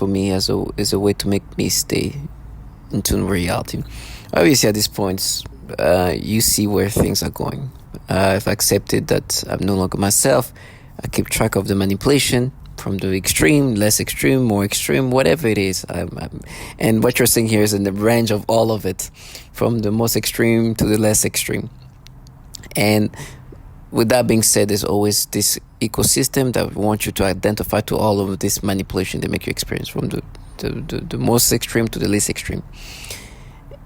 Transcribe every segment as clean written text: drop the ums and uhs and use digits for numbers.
for me as a way to make me stay in tune with reality. Obviously, at this point, you see where things are going. I've accepted that I'm no longer myself. I keep track of the manipulation from the extreme, less extreme, more extreme, whatever it is. And what you're seeing here is in the range of all of it, from the most extreme to the less extreme. And with that being said, there's always this ecosystem that wants you to identify to all of this manipulation they make you experience, from the most extreme to the least extreme.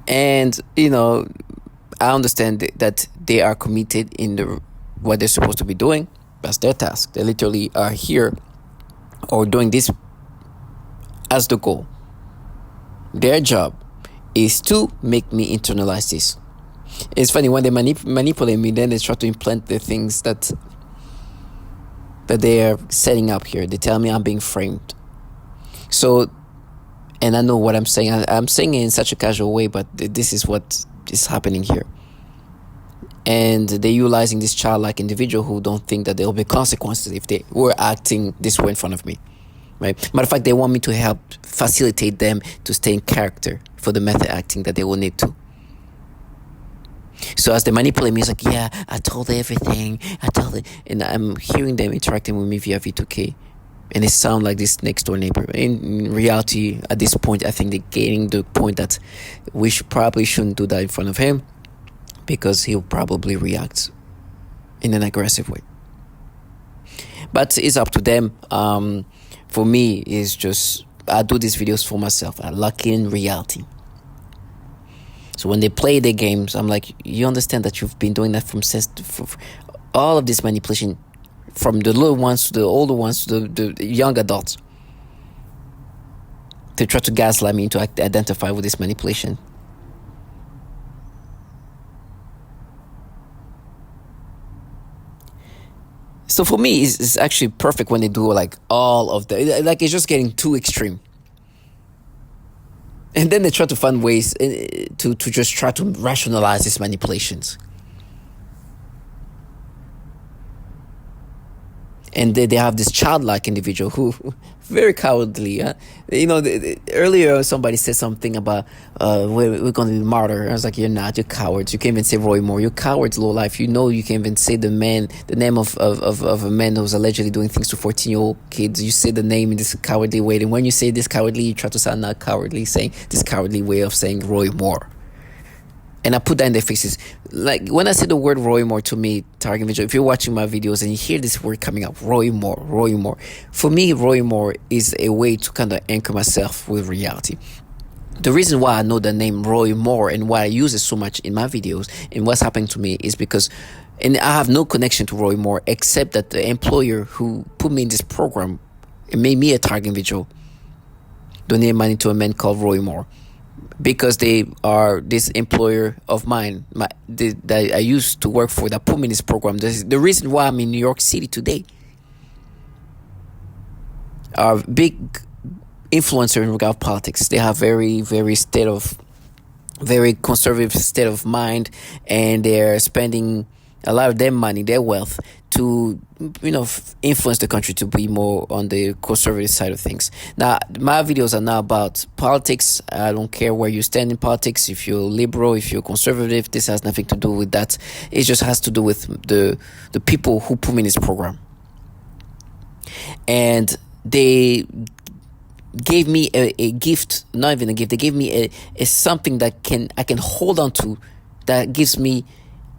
And I understand that they are committed in what they're supposed to be doing. That's their task. They literally are here or doing this as the goal. Their job is to make me internalize this. It's funny, when they manipulate me, then they try to implant the things that they are setting up here. They tell me I'm being framed. So, and I know what I'm saying. I'm saying it in such a casual way, but this is what is happening here. And they're utilizing this childlike individual who don't think that there will be consequences if they were acting this way in front of me. Right? Matter of fact, they want me to help facilitate them to stay in character for the method acting that they will need to. So as they manipulate me, it's like, yeah, I told her everything. And I'm hearing them interacting with me via V2K. And it sounds like this next door neighbor. In reality, at this point, I think they're getting the point that we probably shouldn't do that in front of him, because he'll probably react in an aggressive way. But it's up to them. For me, it's just, I do these videos for myself. I lock in reality. So when they play their games, I'm like, you understand that you've been doing that from all of this manipulation, from the little ones to the older ones to the young adults, to try to gaslight me to identify with this manipulation. So for me, it's actually perfect when they do like all of like it's just getting too extreme. And then they try to find ways to just try to rationalize these manipulations. And they have this childlike individual who very cowardly. Earlier somebody said something about we're going to be martyr. I was like, you're not. You're cowards. You can't even say Roy Moore. You're cowards, low life. You can't even say the name of a man who was allegedly doing things to 14-year-old kids. You say the name in this cowardly way. And when you say this cowardly, you try to sound not cowardly, saying this cowardly way of saying Roy Moore. And I put that in their faces. Like, when I say the word Roy Moore, to me, target visual, if you're watching my videos and you hear this word coming up, Roy Moore. For me, Roy Moore is a way to kind of anchor myself with reality. The reason why I know the name Roy Moore and why I use it so much in my videos and what's happening to me is because, and I have no connection to Roy Moore except that the employer who put me in this program and made me a target visual donated money to a man called Roy Moore. Because they are this employer of mine that I used to work for, that put me in this program. This is the reason why I'm in New York City today. Are big influencer in regard to politics. They have very, very conservative state of mind, and they're spending a lot of their money, their wealth, to influence the country to be more on the conservative side of things. Now, my videos are not about politics. I don't care where you stand in politics. If you're liberal, if you're conservative, this has nothing to do with that. It just has to do with the people who put me in this program. And they gave me a gift, not even a gift. They gave me a something that I can hold on to, that gives me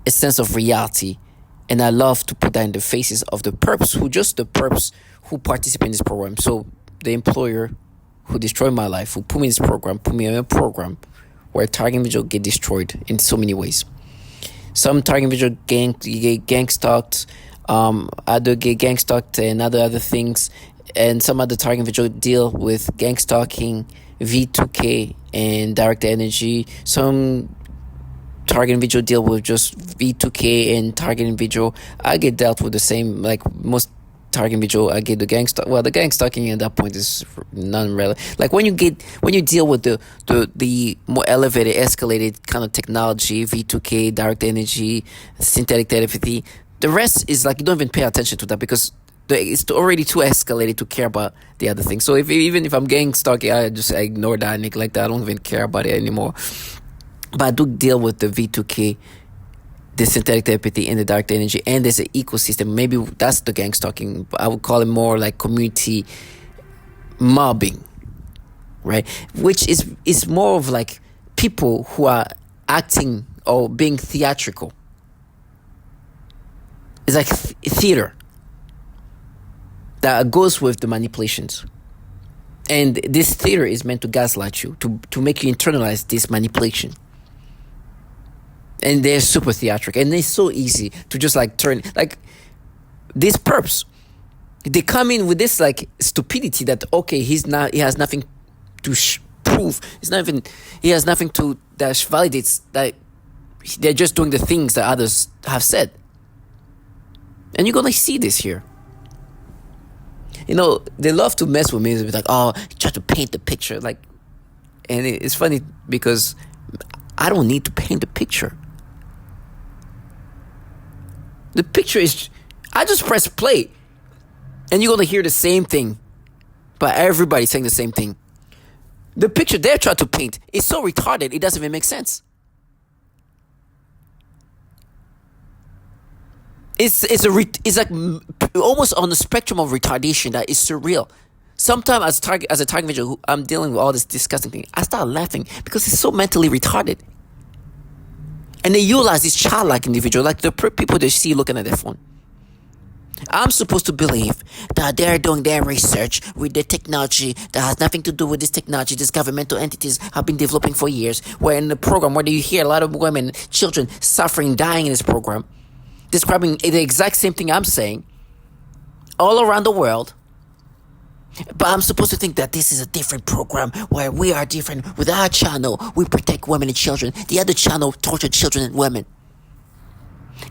a sense of reality. And I love to put that in the faces of the perps who participate in this program. So the employer who destroyed my life, who put me in this program, put me in a program where target individual get destroyed in so many ways. Some target individual gang stalked, other get gang stalked and other things. And some other target individual deal with gang stalking, V2K, and direct energy. Some target individual deal with just V2K and target individual. I get dealt with the same, like most target individual. I get the gang stalk. Well, the gang stalking at that point is non-relevant. Like when you deal with the more elevated, escalated kind of technology, V2K, direct energy, synthetic telepathy, the rest is like you don't even pay attention to that, because It's already too escalated to care about the other thing. So even if I'm getting stuck, I just ignore that, neglect that. I don't even care about it anymore. But I do deal with the V2K, the synthetic telepathy, and the dark energy, and there's an ecosystem. Maybe that's the gang stalking. I would call it more like community mobbing, right? Which is more of like people who are acting or being theatrical. It's like theater that goes with the manipulations. And this theater is meant to gaslight you, to make you internalize this manipulation. And they're super theatrical, and it's so easy to just like turn, like these perps, they come in with this like stupidity that okay, he has nothing to prove, he has nothing to that validates that they're just doing the things that others have said. And you're gonna see this here. They love to mess with me. It's like, oh, try to paint the picture, like, and it's funny because I don't need to paint the picture. The picture is, I just press play, and you're gonna hear the same thing, but everybody's saying the same thing. The picture they're trying to paint is so retarded, it doesn't even make sense. It's like almost on the spectrum of retardation that is surreal. Sometimes as a target individual, I'm dealing with all this disgusting thing, I start laughing because it's so mentally retarded. And they utilize this childlike individual, like the people they see looking at their phone. I'm supposed to believe that they're doing their research with the technology that has nothing to do with this technology these governmental entities have been developing for years. Where in the program, where you hear a lot of women, children suffering, dying in this program, describing the exact same thing I'm saying all around the world. But I'm supposed to think that this is a different program where we are different. With our channel, we protect women and children. The other channel torture children and women.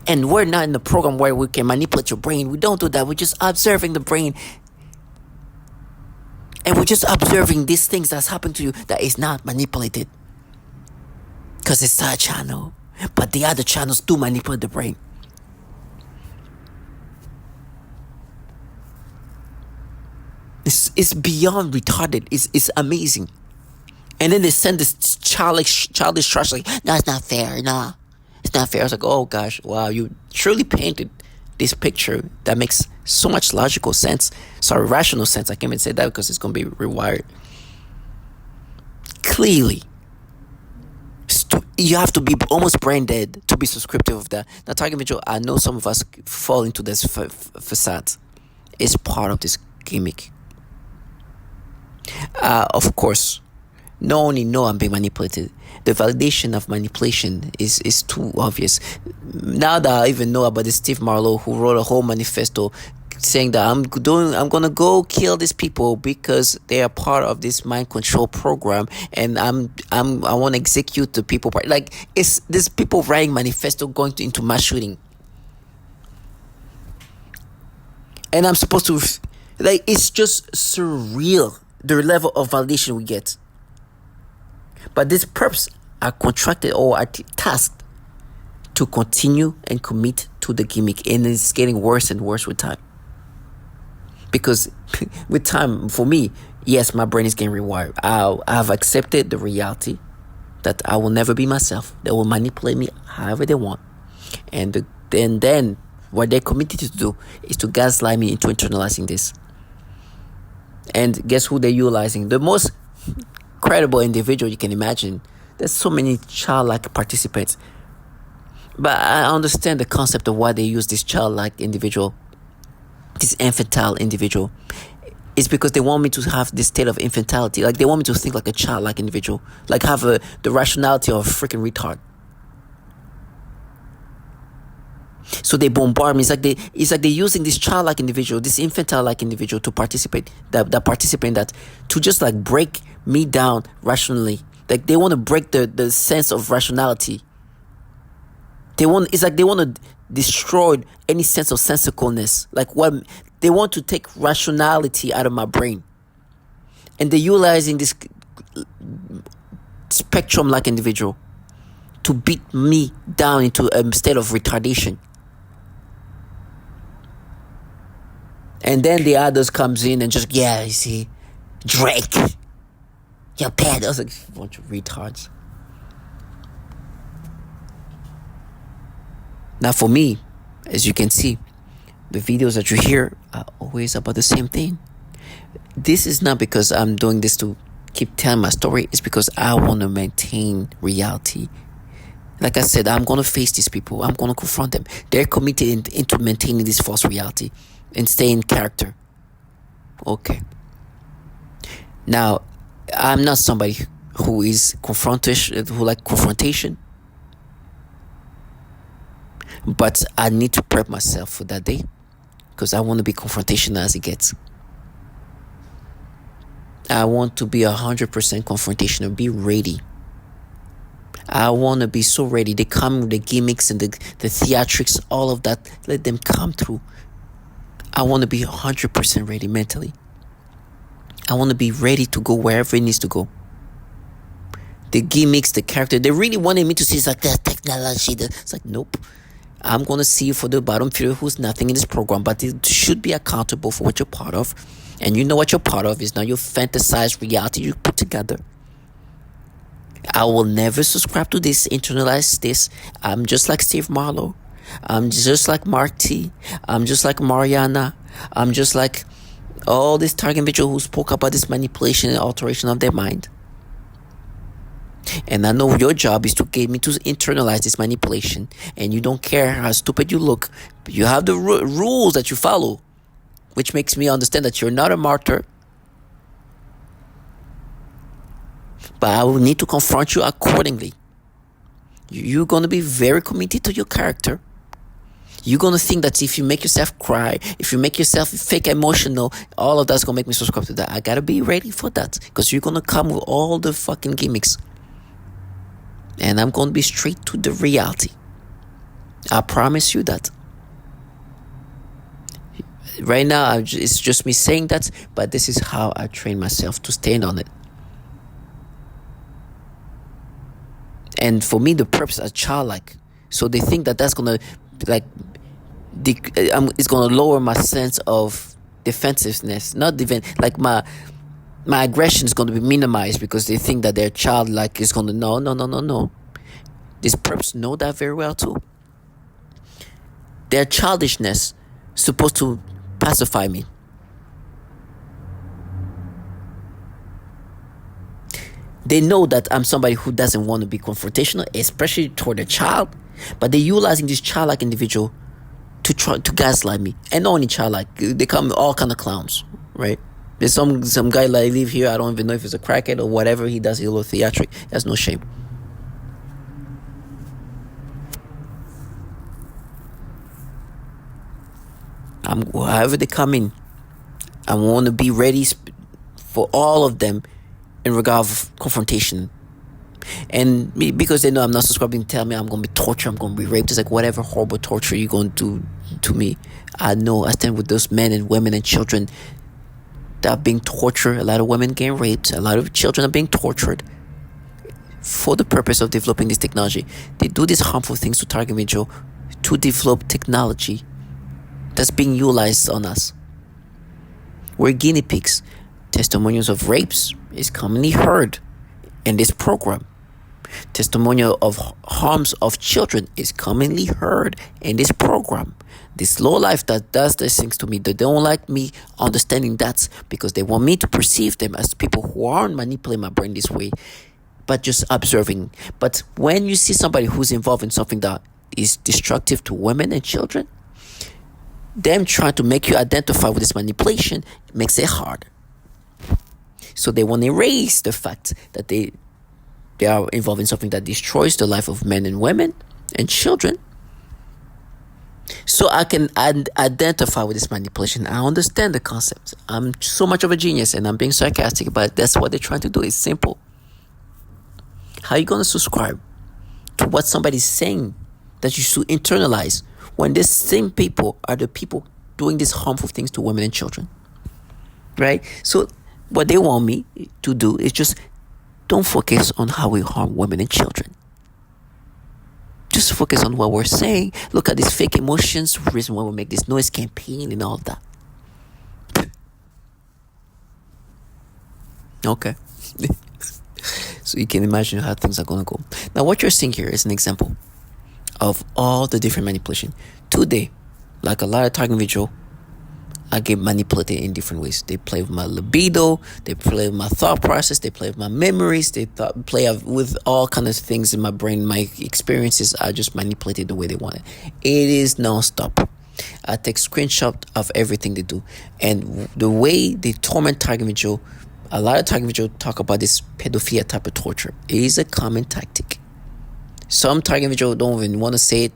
And we're not in the program where we can manipulate your brain. We don't do that. We're just observing the brain. And we're just observing these things that's happened to you that is not manipulated. Because it's our channel. But the other channels do manipulate the brain. It's beyond retarded. It's amazing. And then they send this childish trash like, no, it's not fair. Nah, it's not fair. I was like, oh gosh, wow, you truly painted this picture that makes so much logical sense. Sorry, rational sense. I can't even say that because it's going to be rewired. Clearly, you have to be almost brain dead to be subscriptive of that. Now, target individual, I know some of us fall into this facade. It's part of this gimmick. Of course, not only know I'm being manipulated, the validation of manipulation is too obvious. Now that I even know about this Steve Marlowe, who wrote a whole manifesto saying that I'm gonna go kill these people because they are part of this mind control program, and I want to execute the people. Like, it's these people writing manifesto going into mass shooting, and I'm supposed to, like, it's just surreal the level of validation we get. But these perps are contracted or are tasked to continue and commit to the gimmick, and it's getting worse and worse with time. Because with time, for me, yes, my brain is getting rewired. I've accepted the reality that I will never be myself. They will manipulate me however they want, and then what they're committed to do is to gaslight me into internalizing this. And guess who they're utilizing? The most credible individual you can imagine. There's so many childlike participants. But I understand the concept of why they use this childlike individual, this infantile individual. It's because they want me to have this state of infantility. Like, they want me to think like a childlike individual. Like, have the rationality of a freaking retard. So they bombard me. It's like they're using this childlike individual, this infantile-like individual to participate, to just like break me down rationally. Like, they want to break the sense of rationality. It's like they want to destroy any sense of sensicalness. Like, what they want to take rationality out of my brain. And they're utilizing this spectrum-like individual to beat me down into a state of retardation. And then the others comes in and just, yeah, you see, Drake, you're bad. I was like, a bunch of retards. Now for me, as you can see, the videos that you hear are always about the same thing. This is not because I'm doing this to keep telling my story. It's because I want to maintain reality. Like I said, I'm going to face these people. I'm going to confront them. They're committed into maintaining this false reality and stay in character. Okay. Now, I'm not somebody who is confrontation, who like confrontation. But I need to prep myself for that day because I want to be confrontational as it gets. I want to be 100% confrontational. Be ready. I want to be so ready. They come with the gimmicks and the theatrics, all of that. Let them come through. I want to be 100% ready mentally. I want to be ready to go wherever it needs to go. The gimmicks, the character, they really wanted me to see it's like that technology. It's like, nope. I'm going to see you for the bottom feeder who's nothing in this program, but you should be accountable for what you're part of. And you know what you're part of is not your fantasized reality you put together. I will never subscribe to this, internalize this. I'm just like Steve Marlowe. I'm just like Mark T. I'm just like Mariana. I'm just like all this target individual who spoke about this manipulation and alteration of their mind. And I know your job is to get me to internalize this manipulation. And you don't care how stupid you look. You have the rules that you follow, which makes me understand that you're not a martyr. But I will need to confront you accordingly. You're going to be very committed to your character. You're going to think that if you make yourself cry, if you make yourself fake emotional, all of that's going to make me subscribe to that. I got to be ready for that because you're going to come with all the fucking gimmicks. And I'm going to be straight to the reality. I promise you that. Right now, it's just me saying that, but this is how I train myself to stand on it. And for me, the purpose is childlike. So they think that that's going to, like, it's going to lower my sense of defensiveness. Not like my aggression is going to be minimized because they think that their childlike is going to, no. These perps know that very well too. Their childishness is supposed to pacify me. They know that I'm somebody who doesn't want to be confrontational, especially toward a child. But they're utilizing this childlike individual to try to gaslight me. And not only childlike, they come all kind of clowns, right? There's some guy like live here. I don't even know if it's a crackhead or whatever he does. He's a little theatric. That's no shame. However they come in, I want to be ready for all of them in regard of confrontation. And because they know I'm not subscribing, tell me I'm going to be tortured, I'm going to be raped. It's like whatever horrible torture you're going to do to me. I know I stand with those men and women and children that are being tortured. A lot of women getting raped. A lot of children are being tortured for the purpose of developing this technology. They do these harmful things to target individual to develop technology that's being utilized on us. We're guinea pigs. Testimonials of rapes is commonly heard in this program. Testimonial of harms of children is commonly heard in this program. This low life that does these things to me, they don't like me understanding that because they want me to perceive them as people who aren't manipulating my brain this way, but just observing. But when you see somebody who's involved in something that is destructive to women and children, them trying to make you identify with this manipulation makes it hard. So they want to erase the fact that they are involved in something that destroys the life of men and women and children. So I can identify with this manipulation. I understand the concept. I'm so much of a genius and I'm being sarcastic, but that's what they're trying to do. It's simple. How are you going to subscribe to what somebody's saying that you should internalize when these same people are the people doing these harmful things to women and children? Right? So what they want me to do is just don't focus on how we harm women and children. Just focus on what we're saying. Look at these fake emotions, the reason why we make this noise campaign and all that. Okay. So you can imagine how things are going to go. Now, what you're seeing here is an example of all the different manipulation. Today, like a lot of target individual, I get manipulated in different ways. They play with my libido, they play with my thought process, they play with my memories, play with all kind of things in my brain. My experiences are just manipulated the way they want it. It is non-stop. I take screenshot of everything they do. And the way they torment target individual, a lot of target individual talk about this pedophilia type of torture. It is a common tactic. Some target individual don't even want to say it,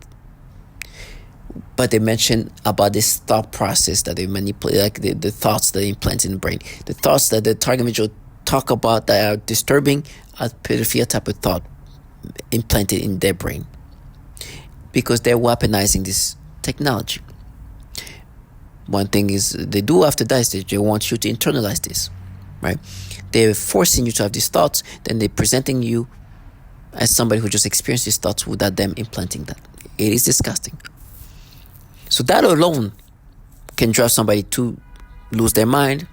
but they mention about this thought process that they manipulate, like the thoughts that they implant in the brain. The thoughts that the target individual talk about that are disturbing are pedophilia type of thought implanted in their brain, because they're weaponizing this technology. One thing is they do after that is they want you to internalize this, right? They're forcing you to have these thoughts, then they're presenting you as somebody who just experienced these thoughts without them implanting that. It is disgusting. So that alone can drive somebody to lose their mind,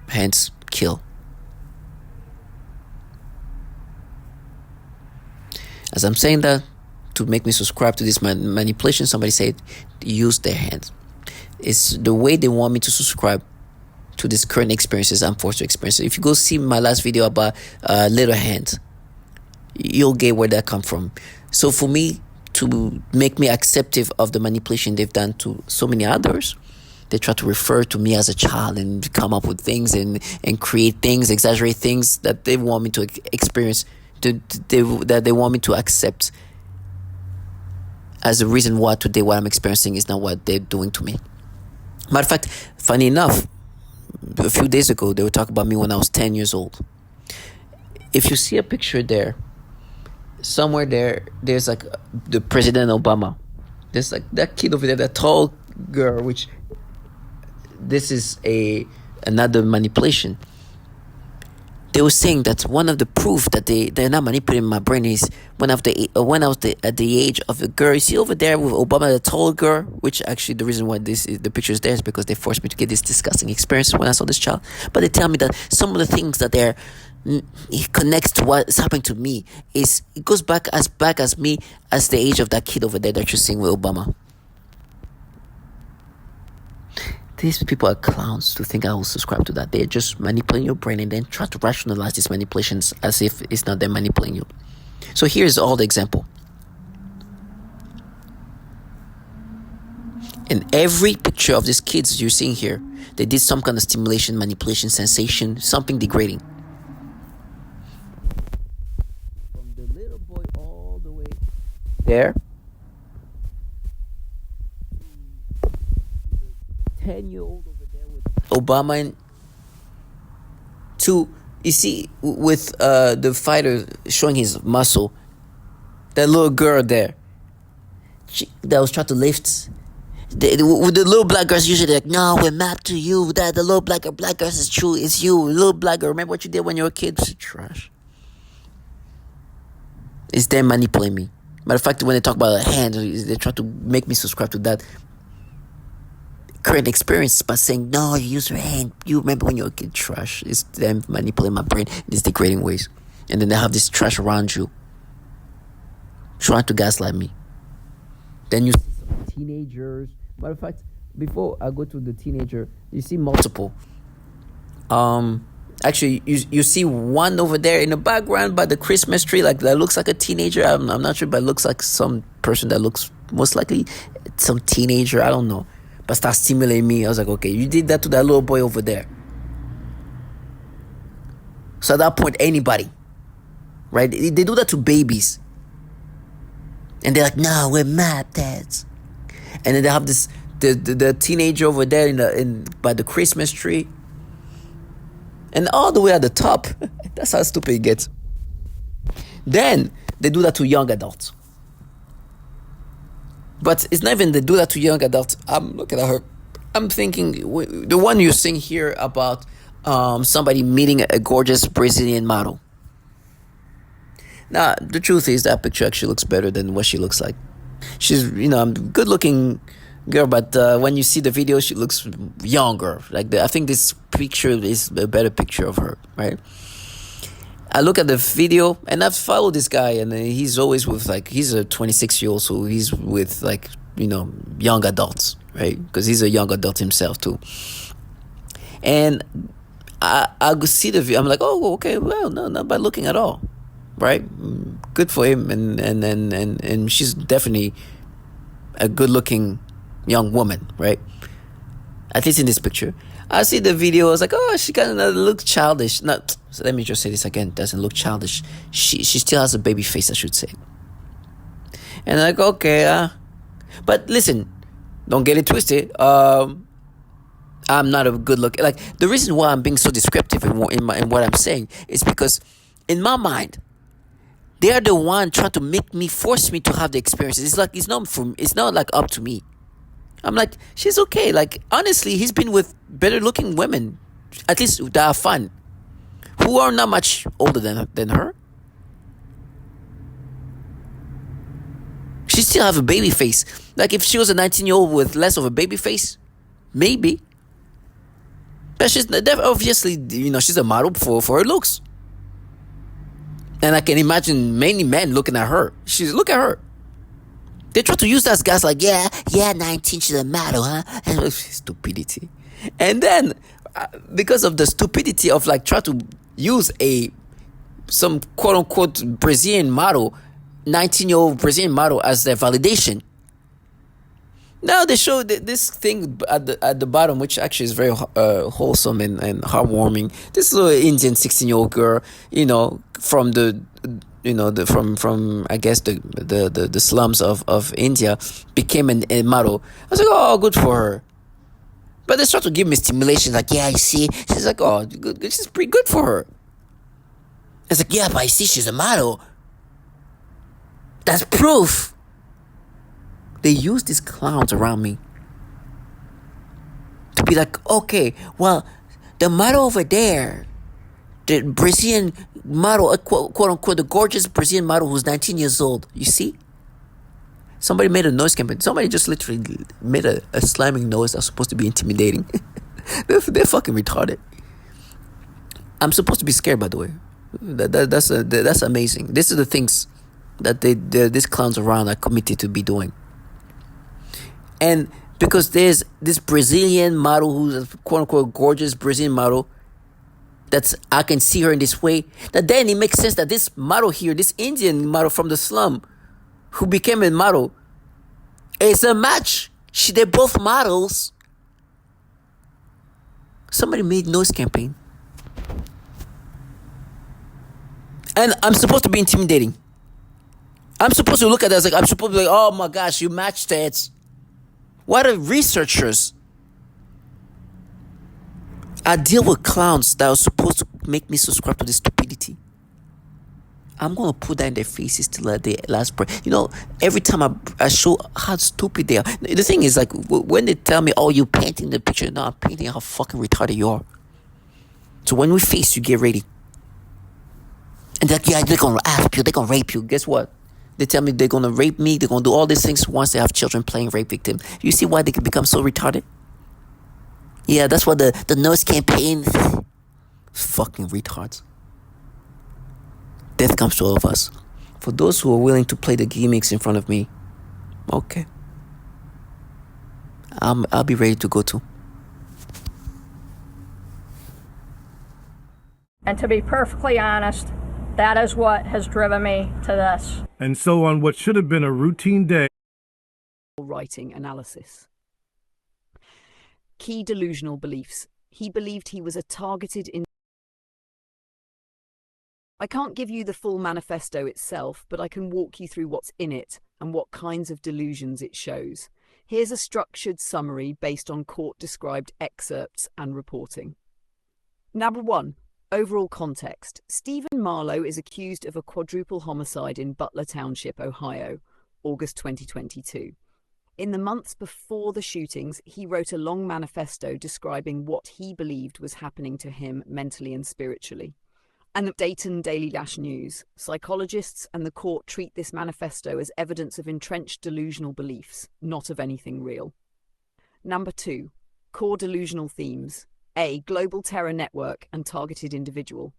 hence kill. As I'm saying that, to make me subscribe to this manipulation, somebody said, use their hands. It's the way they want me to subscribe to these current experiences I'm forced to experience. If you go see my last video about little hands, you'll get where that come from. So for me, to make me acceptive of the manipulation they've done to so many others, they try to refer to me as a child and come up with things and create things, exaggerate things that they want me to experience, that they want me to accept as the reason why today what I'm experiencing is not what they're doing to me. Matter of fact, funny enough, a few days ago, they were talking about me when I was 10 years old. If you see a picture there, somewhere there's like the President Obama. There's like that kid over there, that tall girl, which this is another manipulation. They were saying that one of the proof that they're not manipulating my brain is when I was at the age of a girl. You see over there with Obama, the tall girl, which actually the reason why the picture is there is because they forced me to get this disgusting experience when I saw this child. But they tell me that some of the things that it connects to what is happening to me it goes back as me as the age of that kid over there that you're seeing with Obama. These people are clowns to think I will subscribe to that. They're just manipulating your brain and then try to rationalize these manipulations as if it's not them manipulating you. So here's all the example. In every picture of these kids you're seeing here, they did some kind of stimulation, manipulation, sensation, something degrading. From the little boy all the way there, 10-year-old over there with Obama, and to, you see, with the fighter showing his muscle, that little girl there, that was trying to lift. With the little black girls, usually like, no, we're mad to you. That the little black girls is true. It's you, little black girl. Remember what you did when you were a kid? It's trash. It's them manipulating me. Matter of fact, when they talk about a hand, they try to make me subscribe to that current experience by saying, no, you use your hand. You remember when you were a kid? Trash. It's them manipulating my brain in these degrading ways. And then they have this trash around you, trying to gaslight me. Then you see some teenagers. Matter of fact, before I go to the teenager, you see multiple. Actually, you see one over there in the background by the Christmas tree, like that looks like a teenager. I'm not sure, but it looks like some person that looks most likely some teenager. I don't know, but start stimulating me. I was like, okay, you did that to that little boy over there. So at that point, anybody, right? They do that to babies, and they're like, "No, we're mad, dads." And then they have this the teenager over there by the Christmas tree, and all the way at the top. That's how stupid it gets. Then they do that to young adults. But it's not even they do that to young adults. I'm looking at her. I'm thinking the one you're seeing here about somebody meeting a gorgeous Brazilian model. Now, the truth is that picture actually looks better than what she looks like. She's, a good-looking girl, but when you see the video, she looks younger. I think this picture is a better picture of her, right? I look at the video and I've followed this guy, and he's always with like, he's a 26-year-old, so he's with like, young adults, right? Because he's a young adult himself too. And I see the video. I'm like, oh, okay, well, no, not bad looking at all, right? Good for him, and she's definitely a good-looking young woman, right? At least in this picture. I see the video. I was like, oh, she kind of looks childish. Not. So let me just say this again. Doesn't look childish. She still has a baby face, I should say. And I'm like, okay, but listen, don't get it twisted. I'm not a good look. Like, the reason why I'm being so descriptive in what I'm saying is because in my mind, they are the one trying to force me to have the experiences. It's like, it's not like up to me. I'm like, she's okay. Like, honestly, he's been with better looking women, at least that are fun, who are not much older than her. She still have a baby face. Like, if she was a 19-year-old with less of a baby face, maybe. But she's obviously, she's a model for her looks. And I can imagine many men looking at her. Look at her. They try to use that as guys like, yeah, 19, she's a model, huh? And stupidity. And then, because of the stupidity of like try to use some quote unquote Brazilian model, 19-year-old Brazilian model as their validation. Now they show this thing at the bottom, which actually is very wholesome and heartwarming. This little Indian 16-year-old girl, from from I guess the slums of India, became a model. I was like, oh, good for her. But they start to give me stimulation, like, yeah, you see, she's like, oh, good, she's pretty good for her. It's like, yeah, but I see she's a model. That's proof. They use these clowns around me to be like, okay, well, the model over there, the Brazilian model, quote unquote, the gorgeous Brazilian model who's 19 years old, you see? Somebody made a noise campaign. Somebody just literally made a slamming noise that's supposed to be intimidating. They're fucking retarded. I'm supposed to be scared, by the way. That's amazing. These are the things that these clowns around are committed to be doing. And because there's this Brazilian model who's a quote-unquote gorgeous Brazilian model, I can see her in this way, that then it makes sense that this model here, this Indian model from the slum, who became a model, is a match. They're both models. Somebody made noise campaign. And I'm supposed to be intimidating. I'm supposed to look at that, I'm supposed to be like, oh my gosh, you matched it. What are researchers? I deal with clowns that are supposed to make me subscribe to this stupidity. I'm going to put that in their faces till the last breath. Every time I show how stupid they are. The thing is, like, when they tell me, oh, you're painting the picture. No, I'm painting how fucking retarded you are. So when we face you, get ready. And they're like, yeah, they're going to ask you, they're going to rape you. Guess what? They tell me they're going to rape me. They're going to do all these things once they have children playing rape victim. You see why they can become so retarded? Yeah, that's what the nose campaign. Fucking retards. Death comes to all of us. For those who are willing to play the gimmicks in front of me, okay. I'll be ready to go too. And to be perfectly honest, that is what has driven me to this. And so on what should have been a routine day. Writing analysis. Key delusional beliefs. He believed he was a targeted I can't give you the full manifesto itself, but I can walk you through what's in it and what kinds of delusions it shows. Here's a structured summary based on court-described excerpts and reporting. Number 1. Overall context. Stephen Marlowe is accused of a quadruple homicide in Butler Township, Ohio, August 2022. In the months before the shootings, he wrote a long manifesto describing what he believed was happening to him mentally and spiritually. And the Dayton Daily Lash News. Psychologists and the court treat this manifesto as evidence of entrenched delusional beliefs, not of anything real. Number 2. Core delusional themes. A. Global terror network and targeted individual.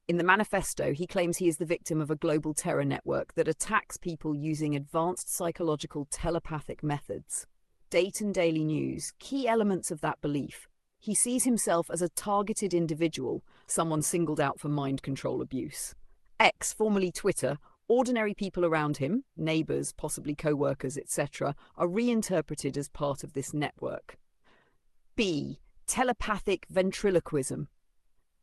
In the manifesto, he claims he is the victim of a global terror network that attacks people using advanced psychological telepathic methods. Dayton Daily News, key elements of that belief. He sees himself as a targeted individual, someone singled out for mind control abuse. X, formerly Twitter, ordinary people around him, neighbours, possibly co-workers, etc., are reinterpreted as part of this network. B, telepathic ventriloquism.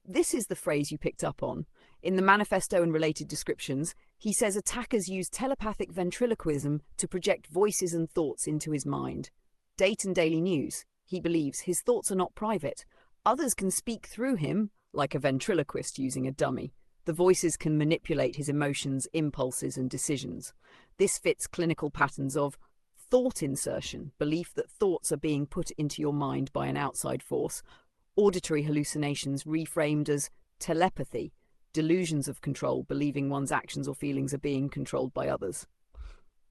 This is the phrase you picked up on. In the manifesto and related descriptions, he says attackers use telepathic ventriloquism to project voices and thoughts into his mind. Dayton Daily News. He believes his thoughts are not private. Others can speak through him, like a ventriloquist using a dummy. The voices can manipulate his emotions, impulses, and decisions. This fits clinical patterns of thought insertion, belief that thoughts are being put into your mind by an outside force, auditory hallucinations reframed as telepathy, delusions of control, believing one's actions or feelings are being controlled by others.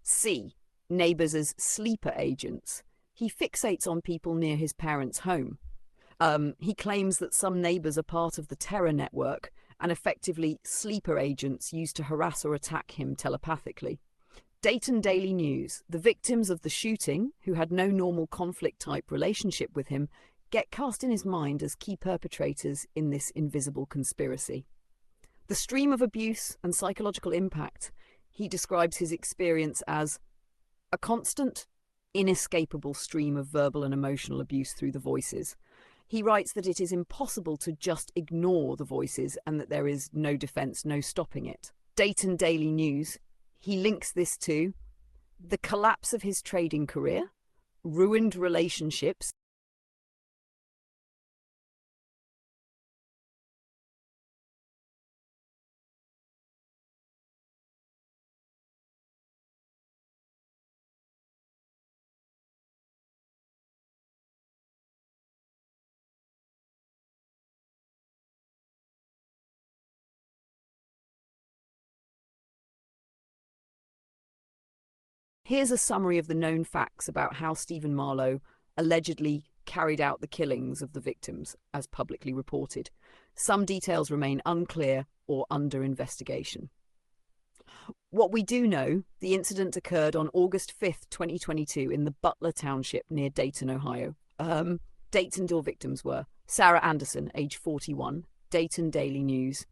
C. Neighbours as sleeper agents. He fixates on people near his parents' home. He claims that some neighbours are part of the terror network and effectively sleeper agents used to harass or attack him telepathically. Dayton Daily News. The victims of the shooting, who had no normal conflict-type relationship with him, get cast in his mind as key perpetrators in this invisible conspiracy. The stream of abuse and psychological impact. He describes his experience as a constant, inescapable stream of verbal and emotional abuse through the voices. He writes that it is impossible to just ignore the voices and that there is no defence, no stopping it. Dayton Daily News. He links this to the collapse of his trading career, ruined relationships, Here's a summary of the known facts about how Stephen Marlowe allegedly carried out the killings of the victims, as publicly reported. Some details remain unclear or under investigation. What we do know, the incident occurred on August 5th, 2022 in the Butler Township near Dayton, Ohio. Dates and door victims were Sarah Anderson, age 41, Dayton Daily News.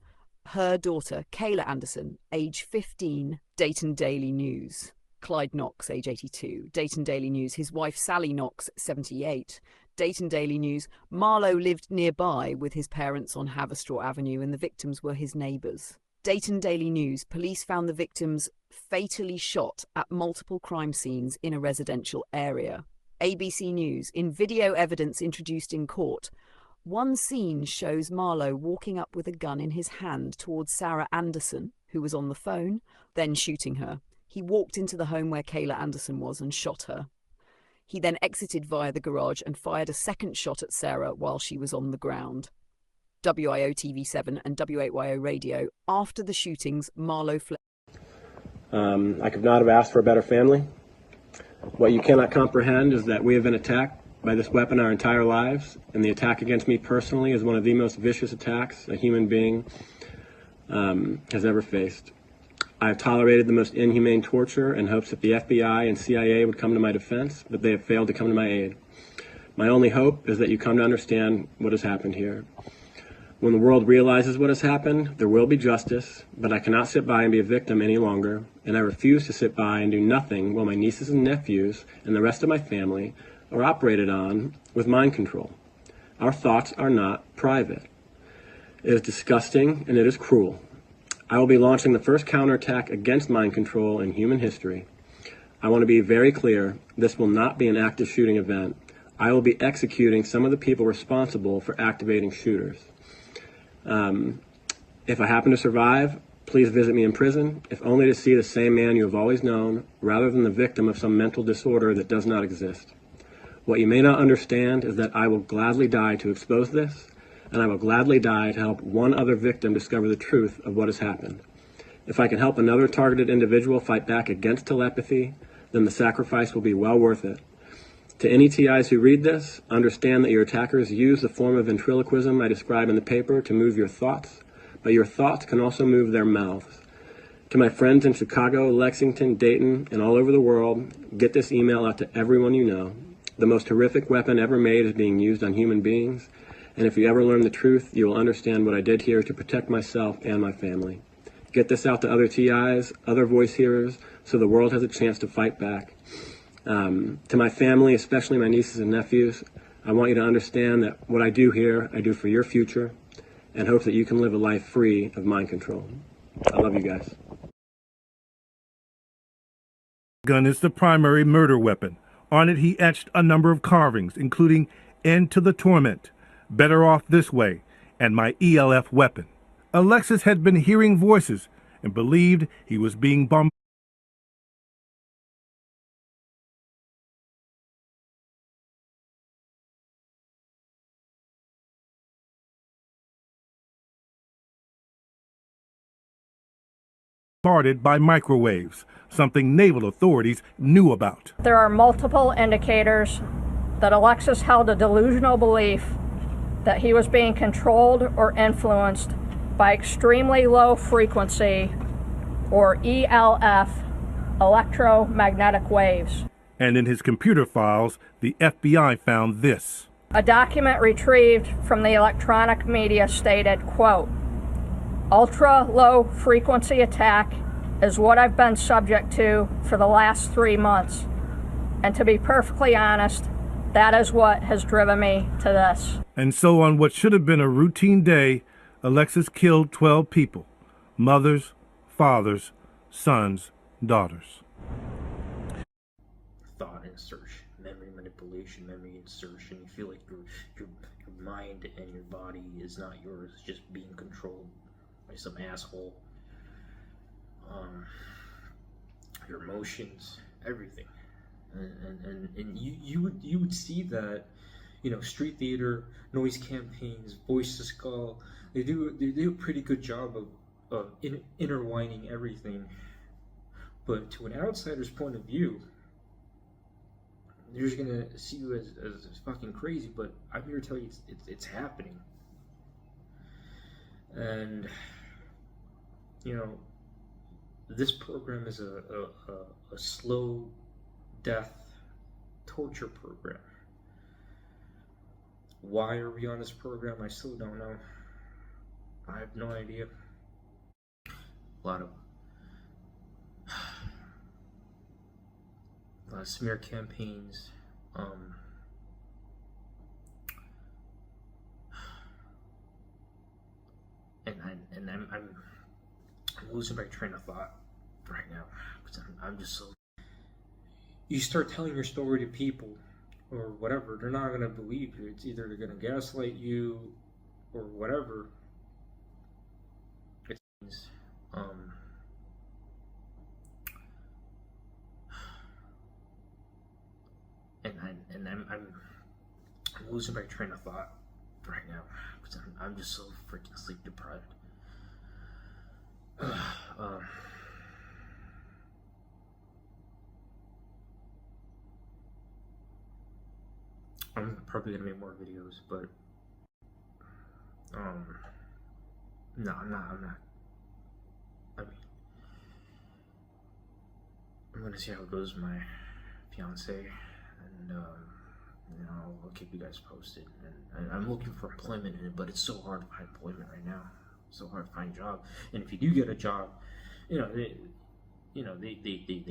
Her daughter, Kayla Anderson, age 15, Dayton Daily News. Clyde Knox, age 82, Dayton Daily News. His wife, Sally Knox, 78, Dayton Daily News. Marlowe lived nearby with his parents on Haverstraw Avenue and the victims were his neighbours. Dayton Daily News. Police found the victims fatally shot at multiple crime scenes in a residential area. ABC News. In video evidence introduced in court, one scene shows Marlowe walking up with a gun in his hand towards Sarah Anderson, who was on the phone, then shooting her. He walked into the home where Kayla Anderson was and shot her. He then exited via the garage and fired a second shot at Sarah while she was on the ground. WIO TV7 and W8YO Radio. After the shootings, Marlowe fled. I could not have asked for a better family. What you cannot comprehend is that we have been attacked by this weapon our entire lives, and the attack against me personally is one of the most vicious attacks a human being has ever faced. I have tolerated the most inhumane torture in hopes that the FBI and CIA would come to my defense, but they have failed to come to my aid. My only hope is that you come to understand what has happened here. When the world realizes what has happened, there will be justice, but I cannot sit by and be a victim any longer, and I refuse to sit by and do nothing while my nieces and nephews and the rest of my family are operated on with mind control. Our thoughts are not private. It is disgusting and it is cruel. I will be launching the first counterattack against mind control in human history. I want to be very clear, this will not be an active shooting event. I will be executing some of the people responsible for activating shooters. If I happen to survive, please visit me in prison, if only to see the same man you have always known, rather than the victim of some mental disorder that does not exist. What you may not understand is that I will gladly die to expose this, and I will gladly die to help one other victim discover the truth of what has happened. If I can help another targeted individual fight back against telepathy, then the sacrifice will be well worth it. To any TIs who read this, understand that your attackers use the form of ventriloquism I describe in the paper to move your thoughts, but your thoughts can also move their mouths. To my friends in Chicago, Lexington, Dayton, and all over the world, get this email out to everyone you know. The most horrific weapon ever made is being used on human beings, and if you ever learn the truth, you will understand what I did here to protect myself and my family. Get this out to other TIs, other voice hearers, so the world has a chance to fight back. To my family, especially my nieces and nephews, I want you to understand that what I do here, I do for your future, and hope that you can live a life free of mind control. I love you guys. Gun is the primary murder weapon. On it, he etched a number of carvings, including "End to the Torment," "Better Off This Way," and "My ELF Weapon." Alexis had been hearing voices and believed he was being bombarded by microwaves, something naval authorities knew about. There are multiple indicators that Alexis held a delusional belief that he was being controlled or influenced by extremely low frequency, or ELF, electromagnetic waves. And in his computer files, the FBI found this. A document retrieved from the electronic media stated, quote, "Ultra low frequency attack is what I've been subject to for the last 3 months. And to be perfectly honest, that is what has driven me to this." And so on what should have been a routine day, Alexis killed 12 people: mothers, fathers, sons, daughters. Thought insertion, memory manipulation, memory insertion. You feel like your mind and your body is not yours, it's just being controlled by some asshole. Your emotions, everything, and you would see that, street theater, noise campaigns, Voice to Skull, they do a pretty good job of intertwining everything. But to an outsider's point of view, they're just gonna see you as fucking crazy. But I'm here to tell you it's happening. And this program is a slow death torture program. Why are we on this program? I still don't know. I have no idea. A lot of smear campaigns. And I'm losing my train of thought right now because I'm just so. You start telling your story to people or whatever, they're not gonna believe you. It's either they're gonna gaslight you or whatever. It's and I'm losing my train of thought right now because I'm just so freaking sleep deprived. I'm probably gonna make more videos, but no, I'm not. I mean, I'm gonna see how it goes with my fiance, and I'll keep you guys posted. And I'm looking for employment in it, but it's so hard to find employment right now. So hard to find a job. And if you do get a job, they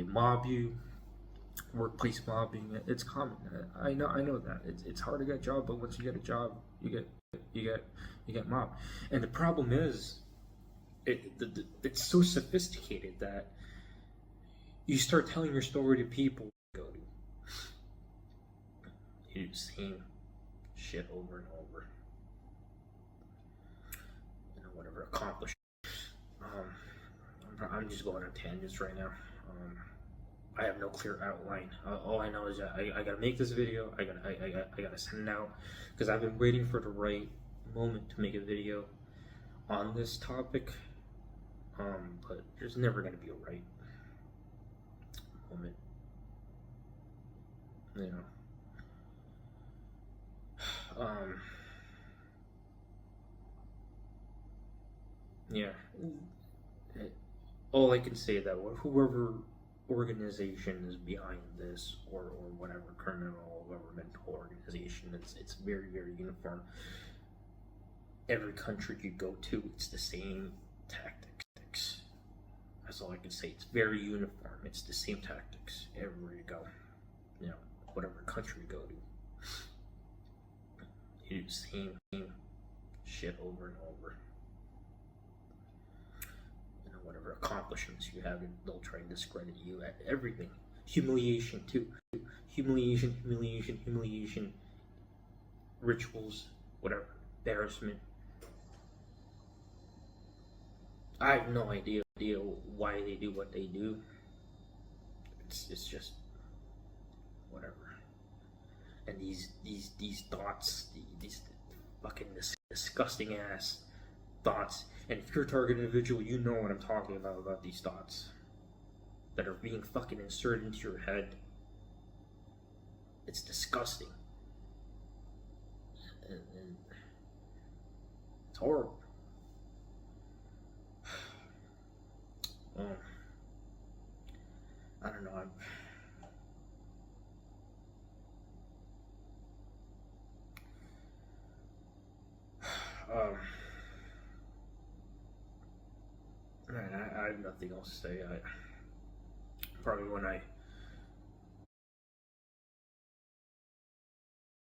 mob you. Workplace mobbing, it's common. I know that it's hard to get a job, but once you get a job, you get mobbed. And the problem is, it's so sophisticated that you start telling your story to people. You do the same shit over and over. Whatever accomplish. I'm just going on tangents right now. I have no clear outline. All I know is that I gotta make this video. I gotta send it out because I've been waiting for the right moment to make a video on this topic. But there's never gonna be a right moment. Yeah. All I can say that whoever organization is behind this, or whatever criminal governmental organization, it's very, very uniform. Every country you go to, it's the same tactics. That's all I can say. It's very uniform. It's the same tactics everywhere you go. You know, whatever country you go to, you do the same shit over and over. You know, whatever accomplishments you have, they'll try and discredit you at everything. Humiliation too. Humiliation. Rituals, whatever. Embarrassment. I have no idea why they do what they do. It's just whatever. And these thoughts, these fucking disgusting ass thoughts. And if you're a target individual, you know what I'm talking about these thoughts that are being fucking inserted into your head. It's disgusting. And it's horrible. I don't know. Man, I have nothing else to say. Probably when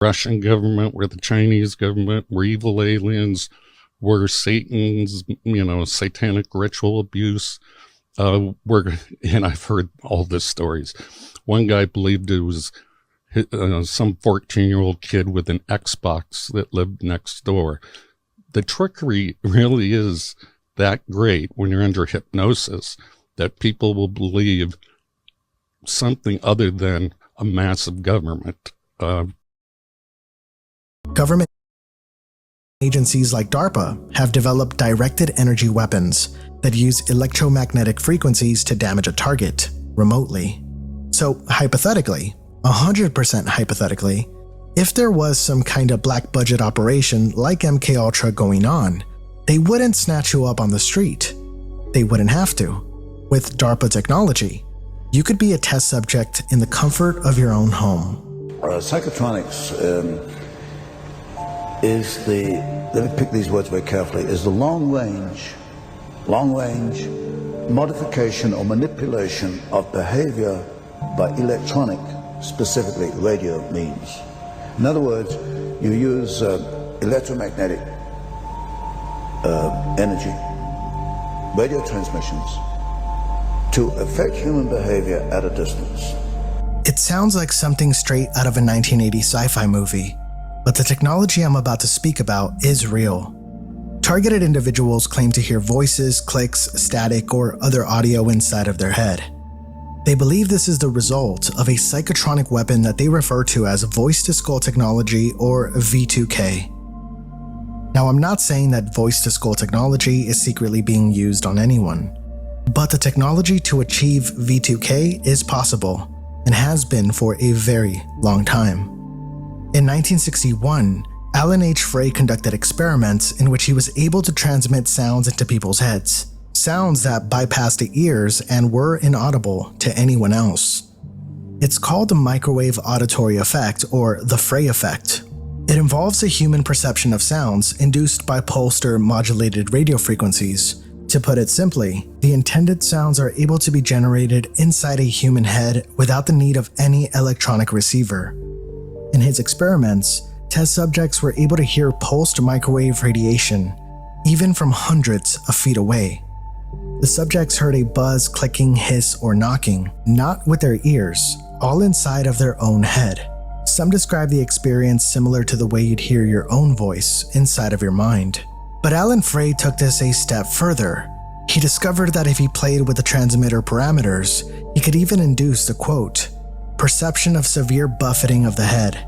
Russian government, we're the Chinese government, we're evil aliens, we're Satan's, satanic ritual abuse. And I've heard all these stories. One guy believed it was some 14-year-old kid with an Xbox that lived next door. The trickery really is that great when you're under hypnosis that people will believe something other than a massive government. Government agencies like DARPA have developed directed energy weapons that use electromagnetic frequencies to damage a target remotely. So hypothetically, 100% hypothetically, if there was some kind of black budget operation like MKUltra going on, they wouldn't snatch you up on the street. They wouldn't have to. With DARPA technology, you could be a test subject in the comfort of your own home. Psychotronics is the, let me pick these words very carefully, is the long range modification or manipulation of behavior by electronic, specifically radio means. In other words, you use electromagnetic energy, radio transmissions, to affect human behavior at a distance. It sounds like something straight out of a 1980 sci-fi movie, but the technology I'm about to speak about is real. Targeted individuals claim to hear voices, clicks, static, or other audio inside of their head. They believe this is the result of a psychotronic weapon that they refer to as voice-to-skull technology, or V2K. Now, I'm not saying that voice-to-skull technology is secretly being used on anyone, but the technology to achieve V2K is possible and has been for a very long time. In 1961, Alan H. Frey conducted experiments in which he was able to transmit sounds into people's heads, sounds that bypassed the ears and were inaudible to anyone else. It's called the microwave auditory effect, or the Frey effect. It involves a human perception of sounds induced by pulsed or modulated radio frequencies. To put it simply, the intended sounds are able to be generated inside a human head without the need of any electronic receiver. In his experiments, test subjects were able to hear pulsed microwave radiation, even from hundreds of feet away. The subjects heard a buzz, clicking, hiss, or knocking, not with their ears, all inside of their own head. Some describe the experience similar to the way you'd hear your own voice inside of your mind. But Alan Frey took this a step further. He discovered that if he played with the transmitter parameters, he could even induce the quote, perception of severe buffeting of the head.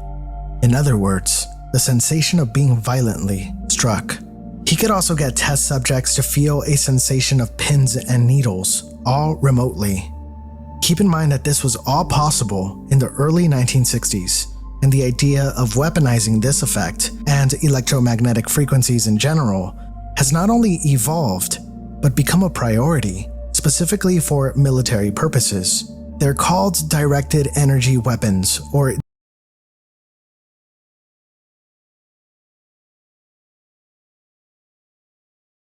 In other words, the sensation of being violently struck. He could also get test subjects to feel a sensation of pins and needles, all remotely. Keep in mind that this was all possible in the early 1960s, and the idea of weaponizing this effect and electromagnetic frequencies in general has not only evolved, but become a priority, specifically for military purposes. They're called directed energy weapons, or